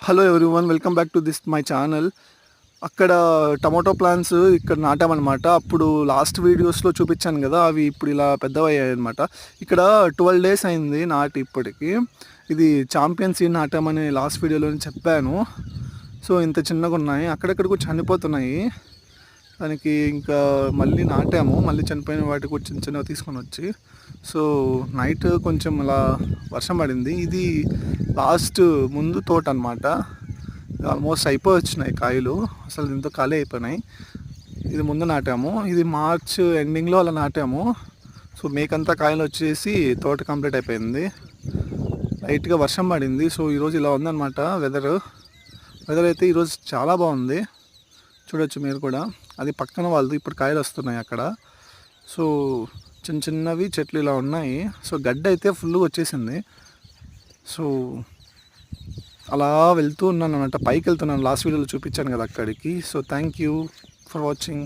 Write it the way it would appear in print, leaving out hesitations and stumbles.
Hello everyone, welcome back to this my channel. అక్కడ tomato plants ఇక్కడ నాటామన్నమాట. అప్పుడు last వీడియోస్లో చూపించాను కదా, అవి ఇప్పుడు ఇలా పెద్దవయ్యాయి అనమాట. ఇక్కడ 12 డేస్ అయింది నాటి. ఇప్పటికి ఇది ఛాంపియన్ సీడ్ నాటామని లాస్ట్ వీడియోలో చెప్పాను. సో ఇంత చిన్నగా ఉన్నాయి, అక్కడక్కడ కూడా చనిపోతున్నాయి. దానికి ఇంకా మళ్ళీ నాటాము, మళ్ళీ చనిపోయిన వాటికి కూడా చిన్న చిన్నగా తీసుకొని వచ్చి. సో నైట్ కొంచెం అలా వర్షం పడింది. ఇది లాస్ట్ ముందు తోట అనమాట. ఆల్మోస్ట్ అయిపోయి వచ్చినాయి కాయలు, అసలు దీంతో ఖాళీ అయిపోయినాయి. ఇది ముందు నాటాము, ఇది మార్చ్ ఎండింగ్లో అలా నాటాము. సో మేకంతా కాయలు వచ్చేసి తోట కంప్లీట్ అయిపోయింది. లైట్గా వర్షం పడింది. సో ఈరోజు ఇలా ఉందన్నమాట వెదర్ అయితే ఈరోజు చాలా బాగుంది. చూడొచ్చు మీరు కూడా. అది పక్కన వాళ్ళది ఇప్పుడు కాయలు వస్తున్నాయి అక్కడ. సో చిన్న చిన్నవి చెట్లు ఇలా ఉన్నాయి. సో గడ్డ అయితే ఫుల్గా వచ్చేసింది. సో అలా వెళ్తూ ఉన్నాను అనమాట, పైకి వెళ్తున్నాను. లాస్ట్ వీడియోలో చూపించాను కదా అక్కడికి. So thank you for watching.